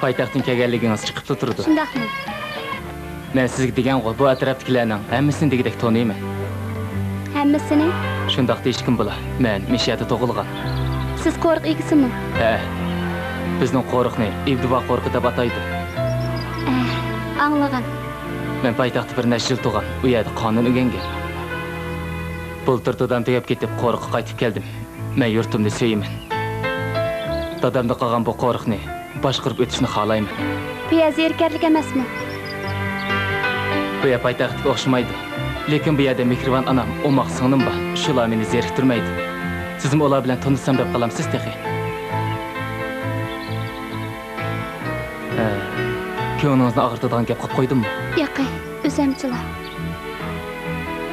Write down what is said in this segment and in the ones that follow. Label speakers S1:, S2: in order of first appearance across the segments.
S1: Paytaxtdan kelganligingiz chiqib turdi.
S2: Shundaqmi?
S1: Men sizga degan-ku, bu atrofdagilarning hammasini degidek tanıyman.
S2: Hammasini?
S1: Shundaq deyishkim bo'la. Men Mishada tug'ilgan.
S2: Siz qo'riq egisimi?
S1: Ha. Bizning qo'riqni Ibdivo qo'riqi deb ataydi.
S2: Anlagan.
S1: Men paytaxtda bir necha yil turgan, u yerda qonun o'rgangan. Bultur dadam tegib ketib, qo'riqqa qaytib keldim. Men yurtimni seviman. Dadamda qolgan bu qo'riqni boshqarib o'tishni xohlayman.
S2: Bu yer zerikarlik emasmi?
S1: Bu yer paytaxtga o'xshamaydi. Lekin bu yerda mehribon anam, o'moq singlim bor. Shular meni zeriktirmaydi. Sizim ular bilan tanishsam deb qolamsiz texi. Ko'nglingizni og'irtadigan gap qilib qo'ydimmi?
S2: Yo'q, o'zimchilar.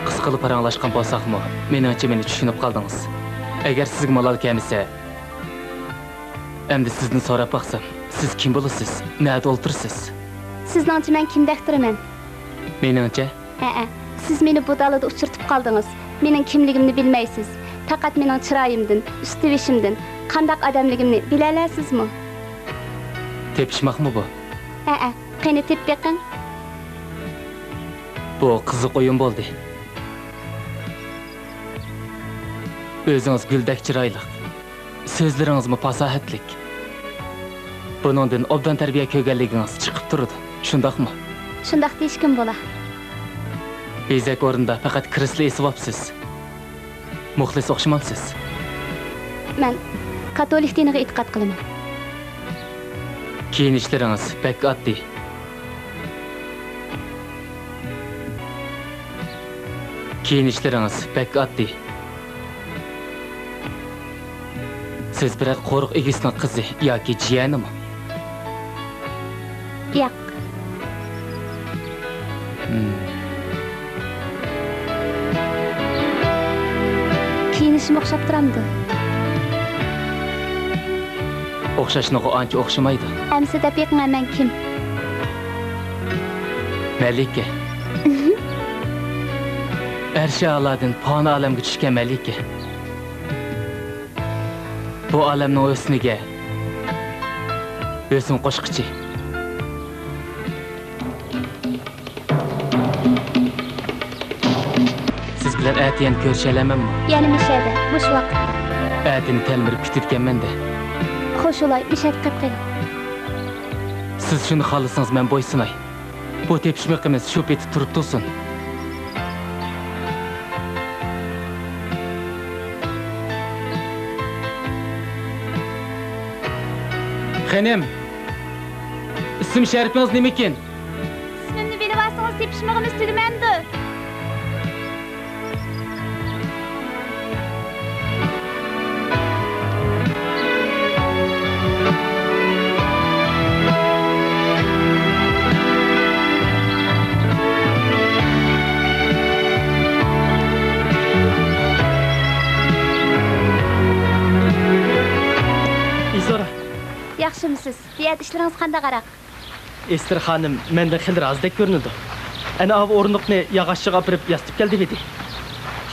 S1: Qisqa qilib paranglashgan bo'lsaqmi, meningcha meni tushunib qoldingiz. Agar sizga malol kelmasa, endi sizni so'rab baqsam, siz kim bo'lasiz? Nada o'ltirsiz?
S2: Sizningcha men kimdakdirman?
S1: Meningcha?
S2: Siz meni bu dalada uchirtib qoldingiz. Mening kimligimni bilmaysiz. Faqat mening chiroyimdan, ustivishimdan, qandaq odamligimni bila olasizmi?
S1: Tepishmoqmi bu?
S2: Qani tep beqing.
S1: Bu qiziq o'yin bo'ldi. O'zingiz guldak chiroyli. So'zlaringizmi fasohatlik. Buningdan obdan tarbiya ko'rganligingiz chiqib turadi. Shundaqmi?
S2: Shundaq deyishkim bo'la.
S1: Bezak o'rinda faqat kirisli esvobsiz. Muxlis o'xshamamsiz.
S2: Men katolik diniga e'tiqod qilaman.
S1: Kiyinishlaringiz pek oddiy. Siz bir qo'riq egisining qizi yoki jiyanimi?
S2: Yo'q. Kiyinishim o'xshab turamdi.
S1: O'xshashniga ancha o'xshamaydi.
S2: Amsa deb beqman men kim?
S1: Malika. Arshi Alladin fani olamga tushgan malika. Bu olamning o'sniga o'sim qo'shiqchi. Siz bilan atiyan ko'rishalamanmi?
S2: Yana Mishada, bo'sh vaqtda.
S1: Atini talmirib kutibganman-da.
S2: Xo'sh, olay, Mishad qilib qo'ying.
S1: Siz shuni xohlasangiz men bo'ysunay. Bu tepishmoqimiz shu betib turib tursin. Xanim, ism sharifiniz nima ekan?
S2: Ismimni bilib olsangiz tepishmoqimiz tugmandi. Yaxshimisiz? Diyet ishlaringiz qanday qaraq?
S3: Ester xonim, menda xil razdek ko'rinadi. Ana av o'rniqni yog'ochchiga opirib yastib keldi dedi.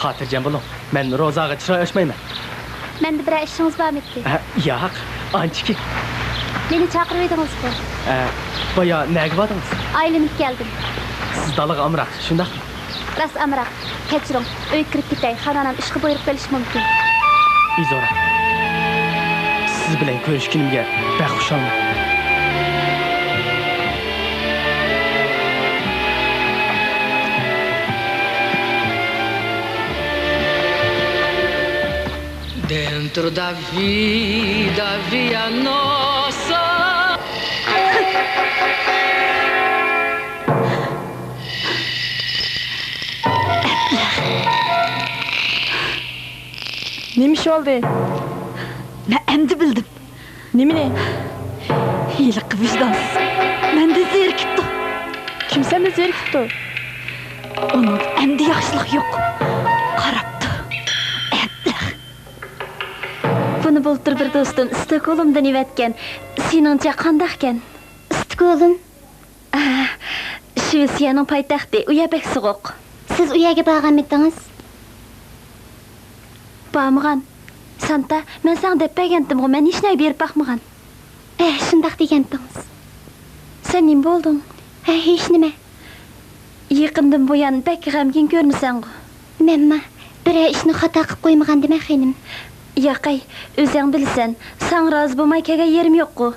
S3: Xotirjam bo'ling. Men ro'zaga chiroy ochmayman.
S2: Menda bir ishingiz bormi?
S3: Yo'q, anchiki.
S2: Meni chaqirib edingiz-ku.
S3: Boya nega bordingiz?
S2: Aylanib keldim.
S3: Siz dalıg amrak, şundaq.
S2: Ras amraq, kechiring, uyga kirib ketay. Xonanam ishga buyruq berish mumkin.
S3: İzora. Siz bilan ko'rishganimga baxushalman.
S4: Dentro da vida via nossa.
S5: Neymiş oldu?
S6: Ben emdi bildim.
S5: Nemine?
S6: İyilik vicdansız. Ben de zerikipti.
S5: Kim sende zerikipti?
S6: Onun emdi yaşlılık yok. Karaptı. Ebler.
S2: Bunu bultur bir dostum Stockholm'dan ivetken. Seningcha qandaqkan? Stockholm? Shvetsiyaning poytaxti, uya bek sovuq. Siz uyaga borganmidingiz? Bormagan. Santa, men sana deb bergandim, men hech narsa berib boqmagan. Shundaq degandingiz. Sen nim bo'lding? Hech nima. Yaqindan buyon bek g'amgin ko'rinasan. Menma, bir ishni xato qilib qo'ymagan dema xenim. Yo'qay, o'zing bilsan, sen rozi bo'lmay kelgan yerim yo'q-ku.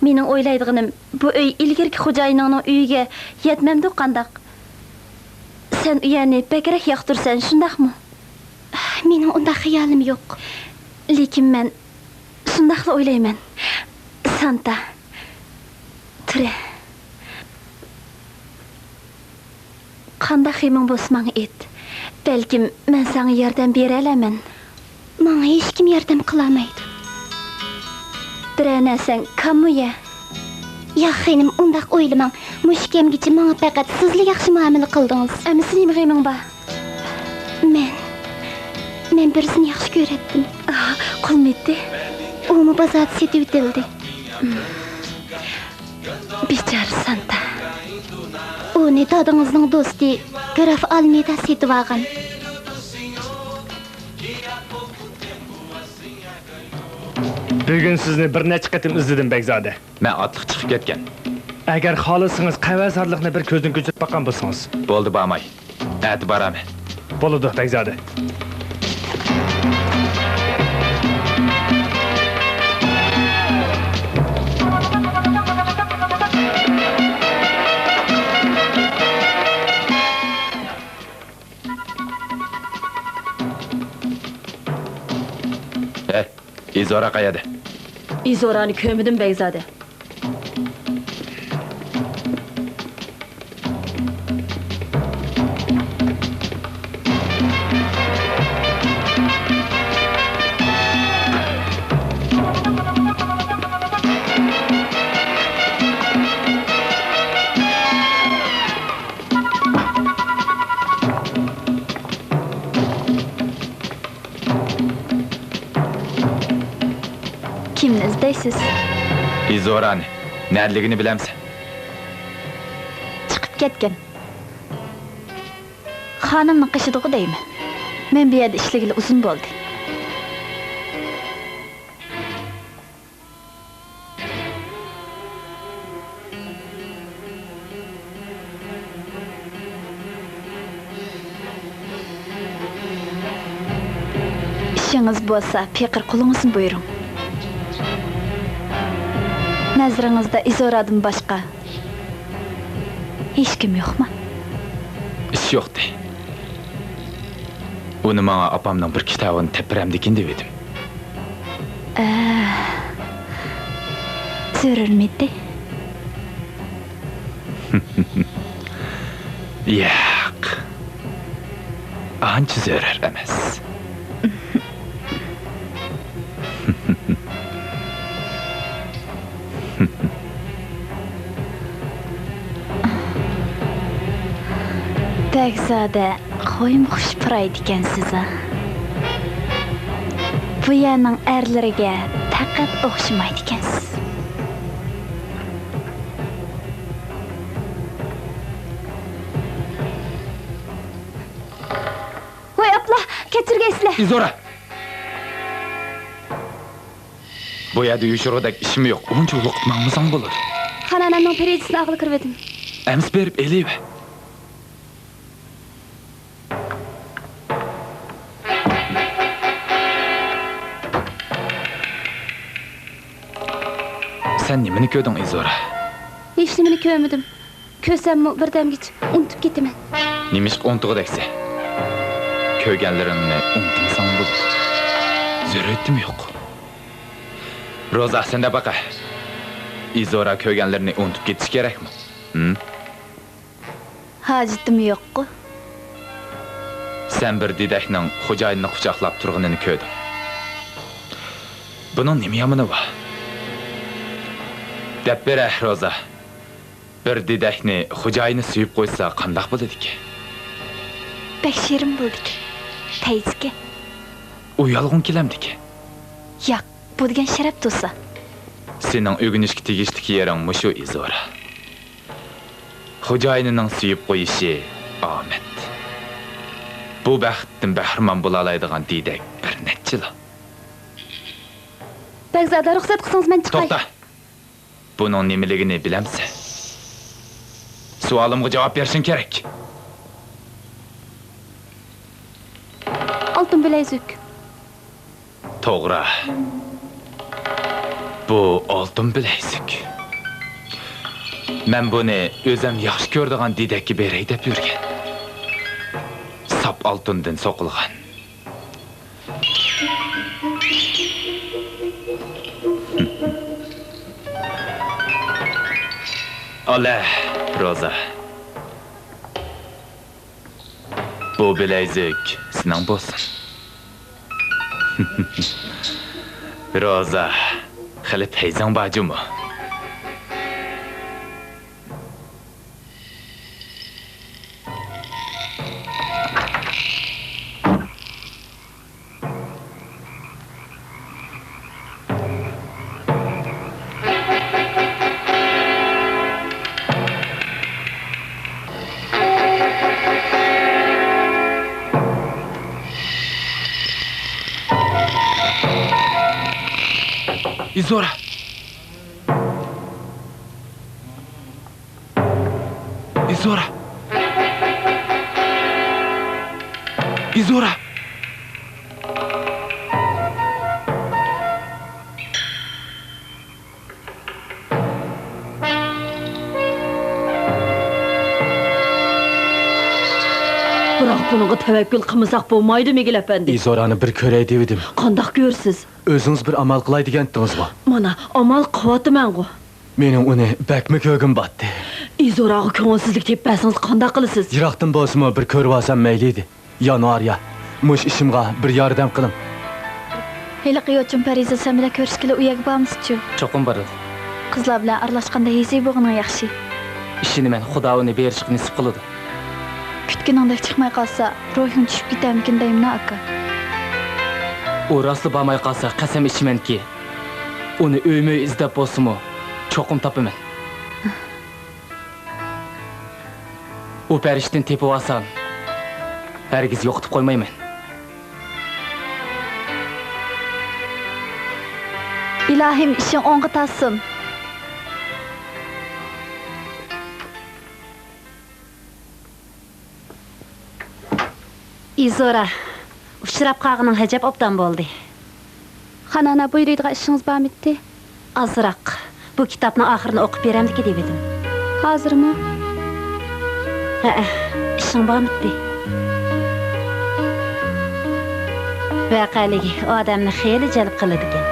S2: Mening o'ylaydiganim, bu uy ilgirki xo'jayinining uyiga yetmamdi qandaq. Sen uyani bekrak yoqtirsan, shundaqmi? Mening unda xayolim yo'q. Lekin men shundaqla o'ylayman. Santa. Ture. Qandaq xeming bo'lsang et. Balkim men sana yordam bera olaman. Menga hech kim yordam qila olmaydi. Diranasan, kamuya? Yo'q, xenim, undaq o'ylamang. Mushkamgacha menga faqat sizlar yaxshi muomala qildingiz. Ama sening g'eming bor. Men birisini yaxshi ko'ratdim. Qilmaydi. Uni bozorda setib o'tildi. Bichara Santa. Uni dadangizning do'sti Graf Almeda setib olgan.
S7: Bugün sizni bir necha qatim izledim Begzade.
S1: Men otliq chiqib ketgan.
S7: Agar xohlasangiz qavasarlikni bir ko'zdan ko'chirib boqqan bo'lsangiz.
S1: Bo'ldi, bormay. Ati boraman.
S7: Bo'ladi, Begzade.
S1: İzora qayada?
S5: İzorani kömüdüm Beyzade.
S2: Kimni izlaysiz?
S1: İzorani. Nerligini bilemsen.
S2: Chiqib ketgan. Xonimning qishidig'i deymi? Men bu yerda ishlagili uzun bo'ldi. İşiniz bo'lsa, fikr qilingizni buyuring. Nazaringizda Izoradan boshqa hech kim yo'qmi?
S1: İş yo'qdi. Uni menga opamning bir kitobini tepiramdikin deb edim.
S2: Zo'rarmidi?
S1: Yo'q. Ancha zo'rar emas.
S2: Begzade, qo'yim xush puraydi ekansiz. Bu yerning erlariga faqat o'xshamaydi ekansiz. Voy abla, kechirgaysizlar.
S1: İzora! Bu yerda uyushurg'idek ishim yo'q. Uncha uloqitmamizam bo'ladi.
S2: Xonanamning perezdisini aqli kirib edim.
S1: Ems berib eleyve.
S8: Sen nimeni köydün İzora?
S2: Hech nimani ko'rmadim. Ko'rsammi birdamgich unutib ketaman.
S8: Nimiş ontuğu dekse? Köygenlerini unutmasan bulur. Zürrettim yok. Roza sen de baka. İzora köygenlerini unutup getiş gerek mi? Hı?
S6: Hacitim yo'q-ku.
S8: Sen bir dideknin hocayını kucaklap turğununu köydün. Bunun nimi yamını var? Dep bere Roza. Bir didekni hocayını suyup koysa kandak buladı ki?
S6: Bek şirin buldu ki. Teyziki.
S8: Uyalğın kilemdi ki?
S6: Yo'q, bu degan sharaf tursa.
S8: Senin ögünüşki tegiştiki yerin muşu İzora. Hocayının suyup koyuşu Ahmet. Bu bəxttin bəhrman bulalaydıgan didek bir netçila.
S2: Begzada ruxsat qilsangiz men chiqay.
S8: To'xta. Bunun nimiligini bilemse. Sualımga cevap versin gerek.
S2: Oltin bilezik.
S8: To'g'ri. Bu oltin bilezik. Men buni o'zim yaxshi ko'rdigan didekki beray deb yurgan. Sap oltindan so'qilgan. Ola, Roza. Bu bilezik senin bo'lsin. Roza, hali teyzang bacımı. İzora. İzora. İzora.
S5: Biroq buningga tavakkul qilmasak bo'lmaydi, Migil efendi.
S7: İzorani bir ko'ray dedim.
S5: Qandoq ko'rsiz?
S7: O'zingiz bir amal qilay degandingizmi?
S5: Mana amal qilyapman-ku.
S7: Mening uni bakmi ko'gim batdi.
S5: Izoraga ko'ngilsizlik teppasangiz qandoq qilasiz?
S7: Yiroqdan bo'lsa bir ko'rib olsam mayli edi. Yanvar ya. Mush ishimga bir yordam qiling.
S6: Heliqi uchun Pariza sen bilan ko'rishgili uyaga bormisiz-chu?
S1: Cho'qim boradi.
S6: Qizlar bilan aralashganda hezi bo'lgani yaxshi.
S1: Ishini men Xudo uni berishni nisib qiladi.
S6: Kutganingdek chiqmay qolsa, ruhing tushib ketarmikin deyman aka.
S1: U rostli bormay qolsa qasam ichamanki, uni o'ymoy izlab bo'lsa-mu, cho'qim topaman. U parishdan tepib olsam, hargiz yo'qitib qo'ymayman.
S6: Ilohim ishing o'ng'i tassin.
S9: İzora, uchrab qolganing hajab obdan bo'ldi.
S2: Xanana buyuradigan ishingiz bormidi?
S9: Azroq. Bu kitobning oxirini o'qib beramdiki deb edim.
S2: Hozirmi?
S9: Ha, ishing bormidi? Vaqaligi odamni xeyli jalb qiladi ekan.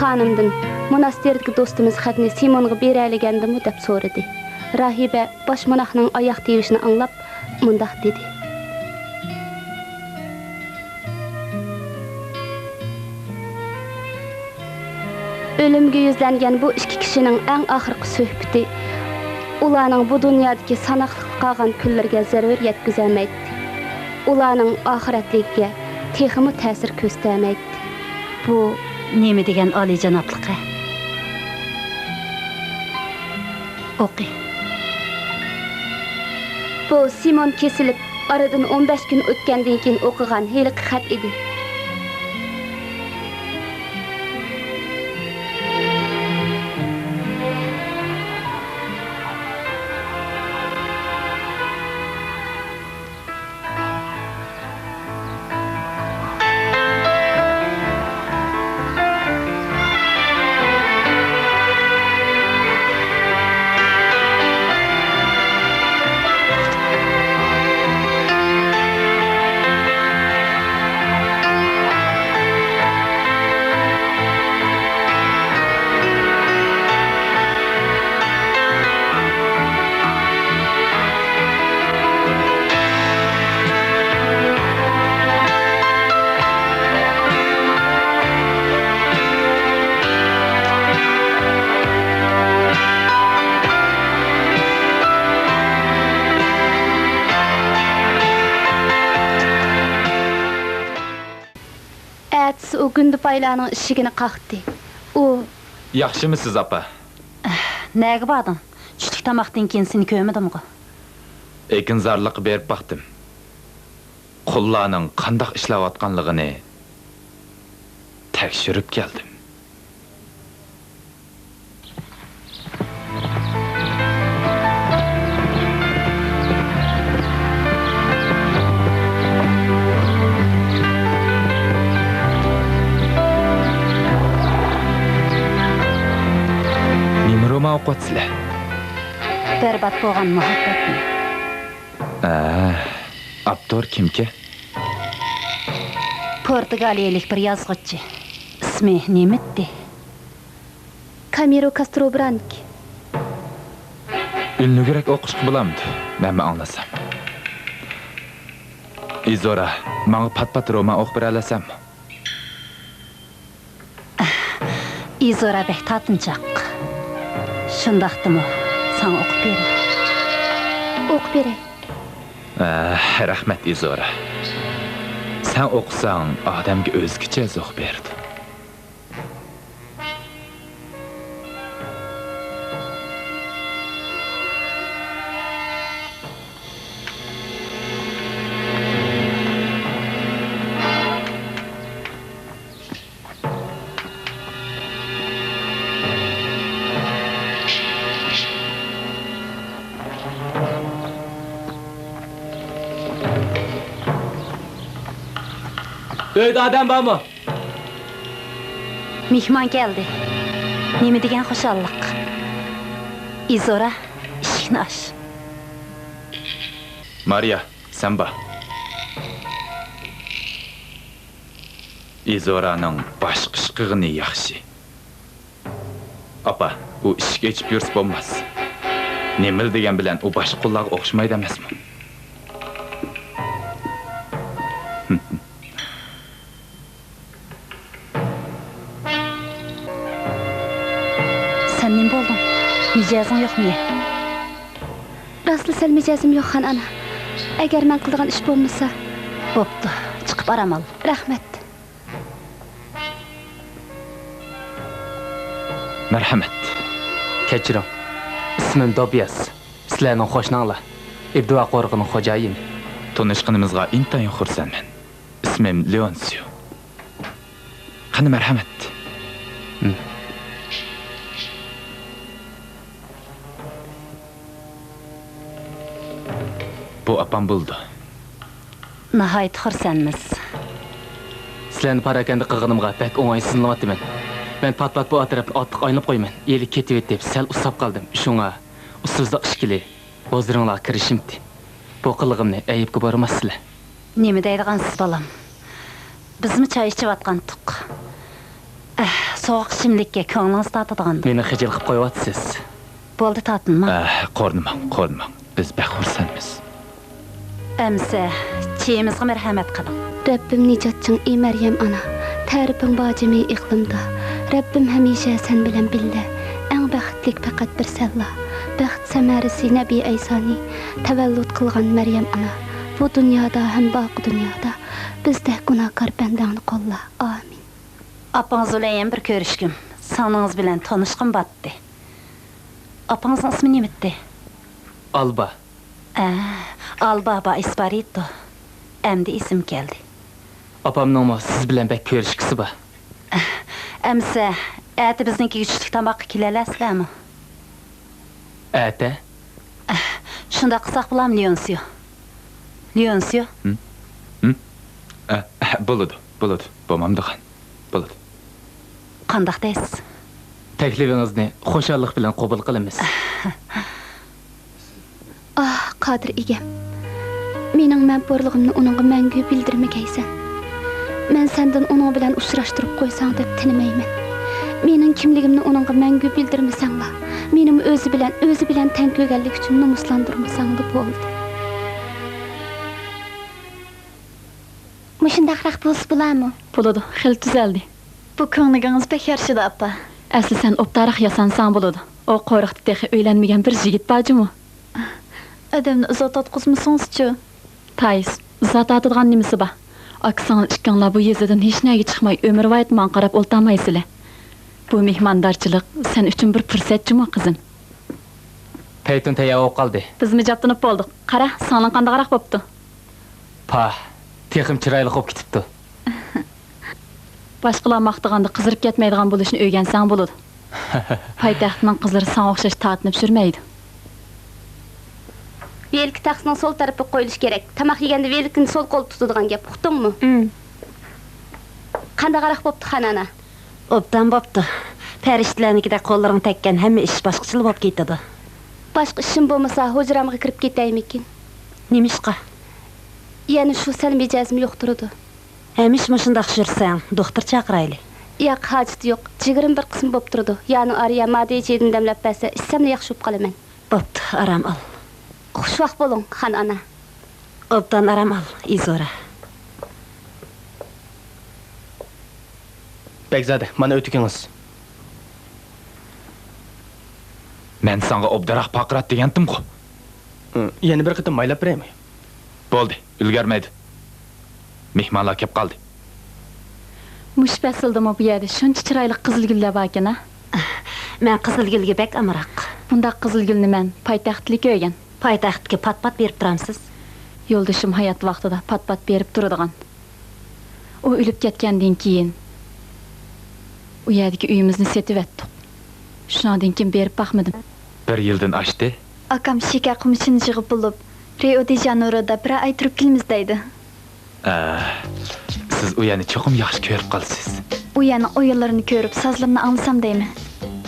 S2: Xonimdan monasterdagi do'stimiz xatni Simonga berayligandimi deb so'radi. Rahiba bosh monahning oyoq tevishini anglab mundaq dedi. O'limga yuzlangan bu ikki kishining eng oxirgi suhbati ularning bu dunyodagi sanoqli qolgan kunlarga zarar yetkazolmaydi. Ularning oxiratligiga texmi ta'sir ko'rsatmaydi.
S9: Bu nima degan oliyjanobligi? O'qi.
S2: Bu Simon kesilib, aradan 15 kun o'tgandan keyin o'qigan heliqi xat edi. O gündü paylarının ışıgını qalxdı. O...
S8: Yaxshimisiz, apa?
S9: Nega bording? Tushlik tamoqdan keyin seni ko'rmadim-ku.
S8: Ekinzorlik berib baqdim. Qullarning qandoq ishlayotganligini tekshirib keldim. O'qitsizlar.
S9: Berbat bo'lgan muhabbatni.
S8: Abtor kimki?
S9: Portugaliyalik bir yozuvchi. Ismi nimadir?
S2: Camilo Castro Branco.
S8: Ünlügürek o'qishga bo'lamdi, men anglasam. Izora, menga pat-pat roman o'qib bera olasanmi?
S9: Izora bek tatınçaq. Şundaqdımı? Sana o'qib beray.
S2: O'qib beray.
S8: Rahmat Izora. Sen o'qisang, odamga o'zgacha zo'q berdi.
S1: Uyda adam bormi?
S9: Mehmon keldi. Nima degan xushalliq. Izora, eshikni och.
S8: Maria, sen bor. Izoraning boshqa ishqig'ini yaxshi. Apa, u ishga ichib yursa bo'lmas. Nemil degan bilan u boshqa qullarga o'xshamaydi emasmi?
S9: Sen nim bo'lding? Mijozing yo'qmi?
S2: Rasli sal mijozim yo'q xon ana. Agar men qilgan ish bo'lmasa,
S9: bo'pti. Chiqib baramal.
S2: Rahmat.
S8: Marhamat.
S1: Kechiring. Ismim Dobias. Sizlarning qo'shninglar. Ibduva qo'rg'ining xo'jayini.
S8: Tanishganimizga intayin xursandman. Ismim Leoncio. Qani marhamat. Bu apam bo'ldi.
S9: Nihoyat xursandmiz.
S1: Sizlarni parakanda qilganimga pek o'ng'aysizlanyapman. Men pat-pat bu atrofni otliq aynab qo'yman. Yeli ketib deb sal usab qoldim. Shunga usuzliq ishkili o'zlaringlar kirishimdi. Bu qilig'imni ayibga bormasizlar.
S9: Nima deydigansiz bolam? Bizmi choy ichayotgan tuq. Sovuq ichimlikka ko'nglingiz tatadigan.
S1: Meni xijil qilib qo'yapsiz.
S9: Bo'ldi tatinma.
S8: Qo'rnimang. Biz bek xursandmiz.
S9: Əmsə, çiyimizə mərhəmət qılın.
S2: Rabbim nicatçın ey Məryəm ana. Tərifin bacimi iqlimda. Rabbim həmişə sən bilən billə. Ən bəxtlik fəqət bir səlla. baxt samarisi Nabi Aysani tavallud qilgan Maryam ana bu dunyoda ham boqi dunyoda bizdek gunohkor bandangni qo'lla. Amin.
S9: Apаңыз bilan bir ko'rishkim. Sanınız bilan tanışqım batdı. Apаңızın ismi nemitdi?
S1: Alba.
S9: Alba ba isparito. Endi isim keldi.
S1: Apamның siz bilan bek ko'rishkisi bor.
S9: Emse, eti bizniki güçlük tamak kileləsizlərmi?
S1: Ata?
S9: Şunda qısaq bulam Leonsiyo. Leonsiyo?
S8: Buludu. Bomamdığan. Buludu.
S9: Qandaq deysiz?
S1: Taklifingizni xo'shallik bilan qabul qilamiz.
S2: Qodir egam. Mening manpurligimni uningga mangu bildirmagaysan. Men sendan uning bilan uchrashtirib qo'ysang deb tinimayman. Mening kimligimni uningga mangu bildirmasanglar, menim o'zi bilan tang ko'rganlik uchun nomuslantirmasang deb bo'ldi. Mushundaqroq bo'lsa bo'ladimi?
S6: Bo'ladi, xil tuzaldi. Bu ko'nglingiz pek yaxshida, appa. Asli sen obtaraq yasansan bo'ladi. O qo'riqda texi uylanmagan bir yigit bormi? Adamni uzat atqizmasangizchi? Tayiz, uzat atadigan nimasi bor? Aksanlar ikkinglar bu yezidan hech nega chiqmay umrvoyat man qarab o'ltamaysizlar. Bu mehmondorchilik sen uchun bir fursatchimi qizim?
S1: Paytun tayyor qoldi.
S6: Biz mijabtinib bo'ldik. Qara, sog'liq qandaqroq bo'pti?
S1: Texim chiroyli bo'lib ketibdi.
S6: Boshqalar maqtaganda qizirib ketmaydigan bo'lishni o'rgansang bo'ladi. Poytaxtning qizlari san o'xshash tatnib surmaydi.
S2: Velki taxsining sol tarafiga qo'yilish kerak. Tamoq yeganda velkini sol qo'l tutadigan gap, uqdingmi? Qandaqroq bo'pti xonana?
S9: Obdan bo'pti. Farishtalarnikida qo'llaring tekkan hamma ish boshqacha bo'lib ketadi.
S2: Boshqa ishim bo'lmasa, hujramga kirib ketaymikin.
S9: Nimishqa?
S2: Yani shu sal mijazim yo'q turadi.
S9: Hamish mushundaq yursang, doktor chaqirayli.
S2: Yo'q, hojati yo'q. Jigirim bir qism bo'p turadi. Yani ariya madeychedin damlab bersa, issamni yaxshi bo'lib qolaman.
S9: Bo'pti, aram ol.
S2: Xushvaqt bo'ling, xon ana.
S9: Obdan aram ol, Izora.
S3: Bekzade, mana o'tikingiz.
S8: Men senga obdaraq paqirat degandim-ku.
S3: Yana bir qitim maylab beraymi?
S8: Bo'ldi, ulgurmaydi. Mehmonlar kelib qoldi.
S6: Mush basildimi bu yerda shuncha chiroyli qizilgullar bor ekan-a?
S9: Men qizilgulga bek amroq.
S6: Bundaq qizilgulni men poytaxtlik ko'rgan.
S9: Poytaxtga pat-pat berib turamsiz.
S6: Yo'ldoshim hayot vaqtida pat-pat berib turadigan. U o'lib ketgandan keyin u yerdagi uyimizni setib etdik. Shundan keyin berib baxmadim.
S8: 1 yildan oshdi.
S6: Akam shekar qumishini yig'ib bo'lib, Rio de Janeiroda bir oy turib kelamiz deydi.
S8: Siz u yerni cho'qim yaxshi ko'rib qolsiz.
S6: U yana o'yinlarini ko'rib, sazlarini anglasam deyman.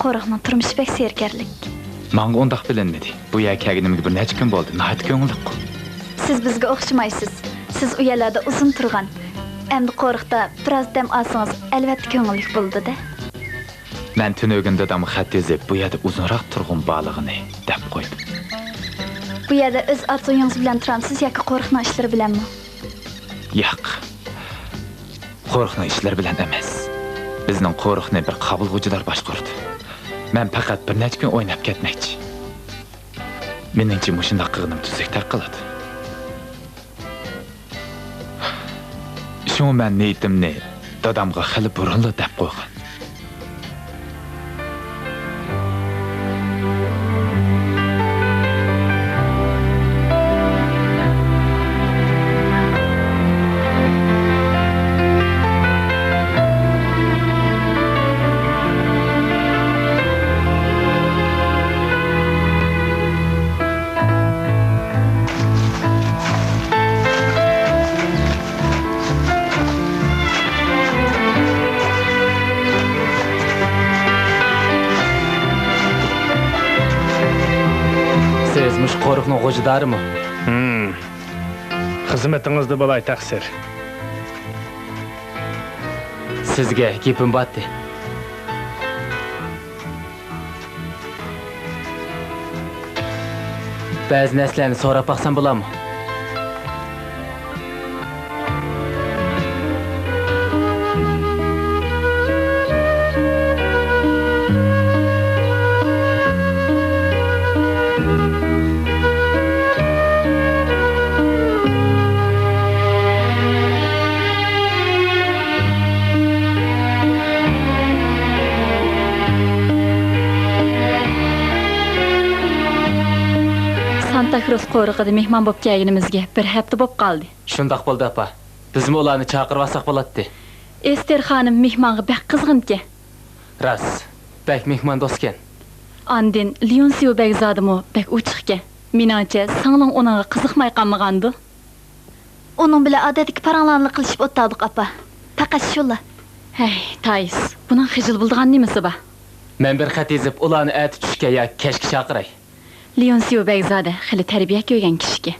S6: Qo'riqning turmushi pek serkarlik.
S8: Menga undaq bilinmadi. Bu yer kelganimga bir necha kun bo'ldi. Nihoyat ko'ngilliq.
S6: Siz bizga o'xshamaysiz. Siz u yerlarda uzun turgan. Endi qo'riqda biroz dam olsangiz, albatta ko'ngillik bo'ldi-da.
S8: Men tunogin dadamga xat yozib, bu yerda uzunroq turg'un balig'ini deb qo'ydim.
S6: Bu yerda o'z arzuyingiz bilan turamsiz yoki qo'riqning ishlari bilanmi?
S8: Yo'q. Qo'riqning ishlari bilan emas. Bizning qo'riqni bir qabulg'uchilar boshqardi. Men faqat bir necha kun o'ynab ketmoqchi. Meningcha mushundaq qilganim tuzuklar qiladi. Shu men niyatimni dadamga xili burunli deb qo'ygan.
S1: Siz mush qo'riqning g'o'jidarimi?
S3: Xizmatingizda bo'lay taqsir.
S1: Sizga gapim bordi. Ba'zi narsalarni so'rab baqsam bo'ladimi?
S6: Rus qo'rig'ida mehmon bo'lib kelganimizga bir hafta bo'lib qoldi.
S1: Shundoq bo'ldi apa. Bizmi ularni chaqirib olsak bo'ladi.
S6: Ester xonim mehmonga bak qizg'inki.
S1: Ras, bak mehmon do'stkan.
S6: Andin Lyonsiyo Begzodimi bak uchiqka. Meningcha, singling uningga qiziqmay qolmagandi.
S2: Onun bilan odatdagi paranglarni qilishib o'tdik apa. Faqat shula.
S6: Hey, Tays, buning xijil bo'ldigan nimasi bor?
S1: Men bir xat yozib, ularni ati tushga yo kechga chaqiray.
S6: Lyonsiyo Begzoda xili tarbiya ko'rgan kishiki.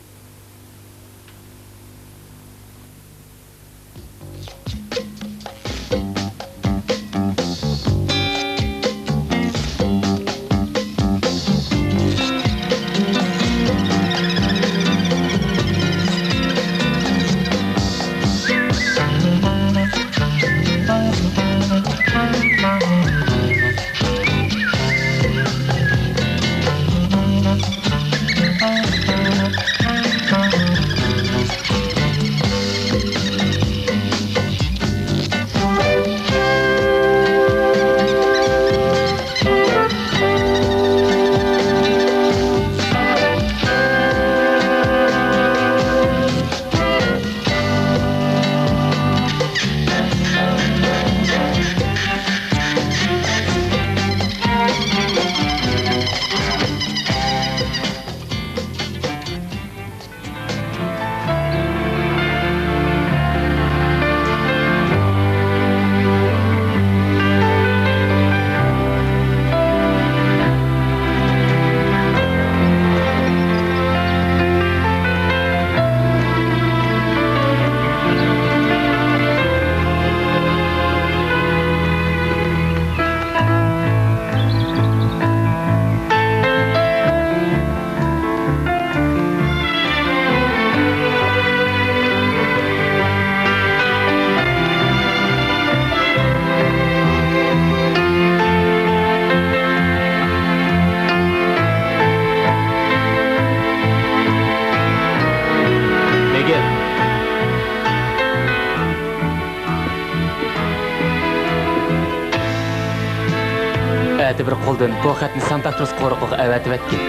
S6: Bir qo'ldan bu xatni Santa Cruz qo'rig'iga avatib etgan.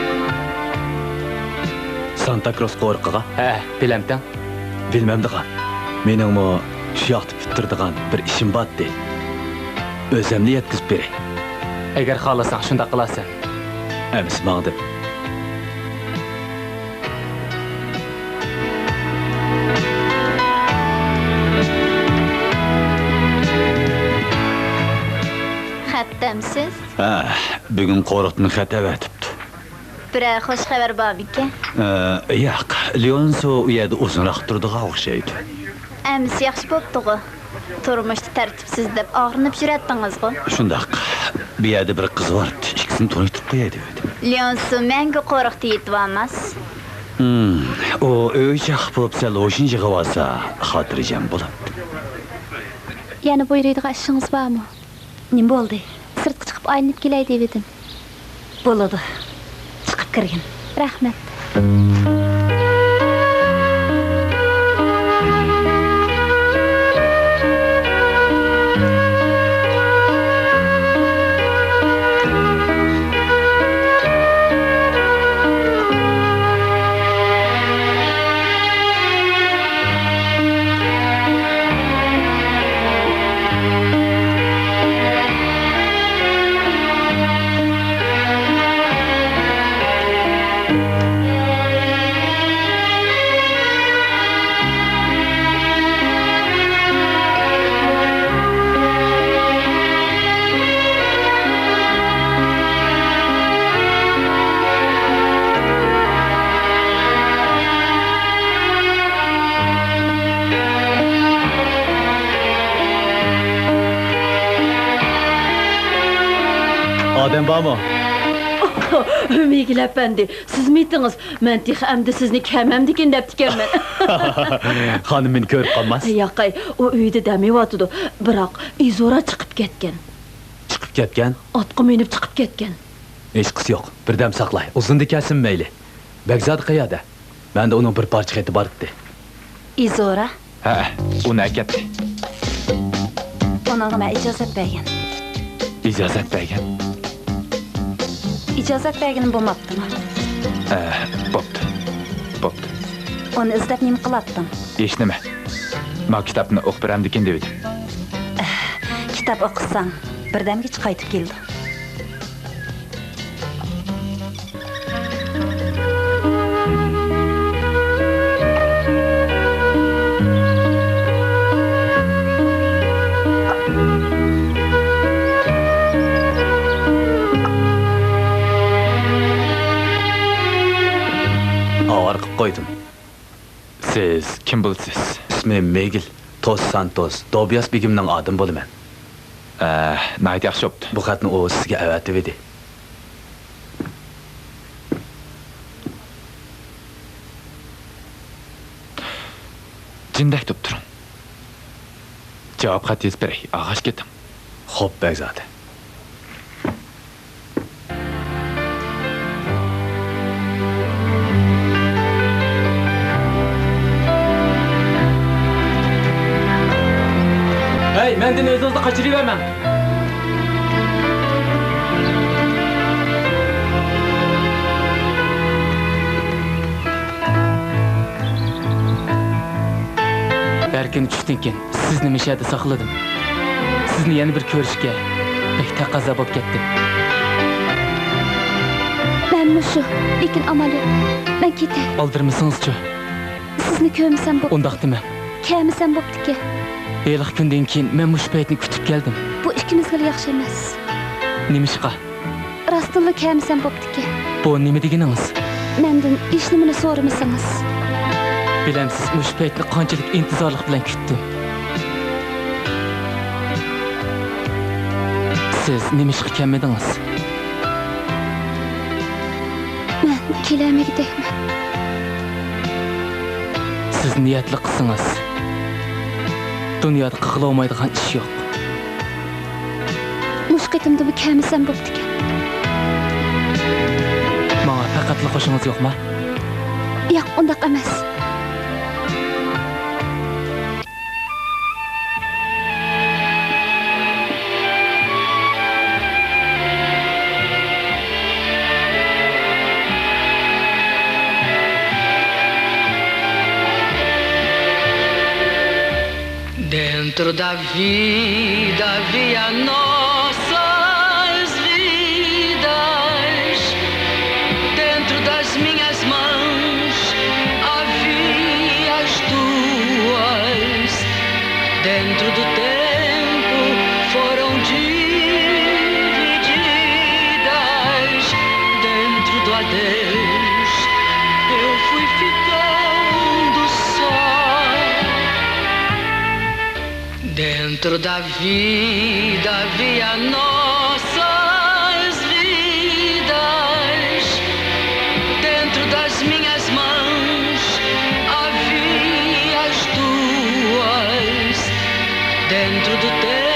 S7: Santa Cruz qo'rig'iga?
S1: Ha, bilamdan.
S7: Bilmamdigan. Meningmi shu yoqda bitirdigan bir ishim bor-di. O'zimni yetkazib beray.
S1: Agar xohlasang shunda qilasan.
S7: Emis maqdim.
S2: Xatdamsiz?
S7: Ha, bugun qo'riqni xat avatibdi.
S2: Biror xush xabar bormi-ki?
S7: Yo'q, Lyonso u yerda uzunroq turdigan o'xshaydi.
S2: Amsi yaxshi bo'pti-ku. Turmushda tartibsiz deb og'rinib yuratdingiz-ku.
S7: Shundoq. Bu yerda bir qiz bor, ikkisini tanishtirib qo'yay dedim.
S2: Lyonso menga qo'riqda yetib olmas.
S7: O o'ychaq bo'lib sal o'shincha qilsa, xotirjam bo'ladi.
S2: Yana buyuradigan ishingiz bormi?
S9: Nima bo'ldi?
S2: Sirtqa chiqib aylanib kelay dedim.
S9: Bo'ladi. Chiqib kirgin.
S2: Rahmat.
S7: Adem bormi?
S5: Ümigil efendi, siz miydiniz? Men tih emdi sizni kememdikin dep dikenmen.
S7: Hanım beni körüp kalmaz.
S5: Yaqay, o uyda demeyotudu. Biroq izora chiqib ketgan.
S7: Chiqib ketgan?
S5: Atqa minib chiqib ketgan.
S7: Hech qisi yo'q. Birdam saqlay. Uzun dikasin mayli. Begzod qayerda? Menda uning bir parcha xati bor edi.
S9: Izora?
S8: Ha, uni akatdi.
S9: Onunla men icazat bergan.
S8: İcazat bergan.
S9: İcazat berganim bo'lmabdimi?
S8: Bo'pti.
S9: Onu izlep nima qilattın?
S8: Hech nima. Men kitobni o'qib beramdikin deb edim.
S9: Kitap o'qisan, birdamgacha qaytib keldi.
S7: Avar qilib qo'ydim.
S8: Siz kim bo'lsiz?
S7: İsmim Megil, Dos Santos, Dobias begimning odim bo'laman.
S8: Nayt yaxshi bo'pti.
S7: Bu xatni o sizga avatib edi.
S8: Jindak turib turing. Javob xatingiz beray, ag'ash ketim.
S7: Xo'p, Begzode.
S1: Hey, menden o'z-o'zini qochiravermang. Berkin tushdan keyin sizni mishada saqladim. Sizni yana bir ko'rishga pek taqozo bo'lib ketdim.
S2: Ben mushu, lekin amal yo'q. Ben ketay.
S1: Oldirmasangiz-chi?
S2: Sizni ko'msam bo'p,
S1: Undaq demang.
S2: kelmasam bo'ptiki.
S1: Eliq kundan keyin men mush paytni kutib keldim.
S2: Bu ikkimizga yaxshi emas.
S1: Nimishqa?
S2: Rostilla kelmasam bo'ptiki.
S1: Bu nima deganingiz?
S2: Mendan hech nimani so'ramasangiz.
S1: Bilamsiz, mush paytni qanchalik intizorlik bilan kutdim. Siz nimishqa kelmadingiz?
S2: Men kelamagidayman.
S1: Siz niyatli qilsangiz, dunyoda qila olmaydigan ish yo'q.
S2: Mush qitimda bu kelmasam bo'ptiki.
S1: Menga faqatli qo'shingiz yo'qmi?
S2: Yo'q, undaq emas.
S4: Dentro da vida havia nossas vidas. Dentro das minhas mãos havia as tuas. Dentro do tempo foram divididas. Dentro do adeus eu fui ficando só. Dentro da vida havia nossas vidas. Dentro das minhas mãos havia as tuas. Dentro do teu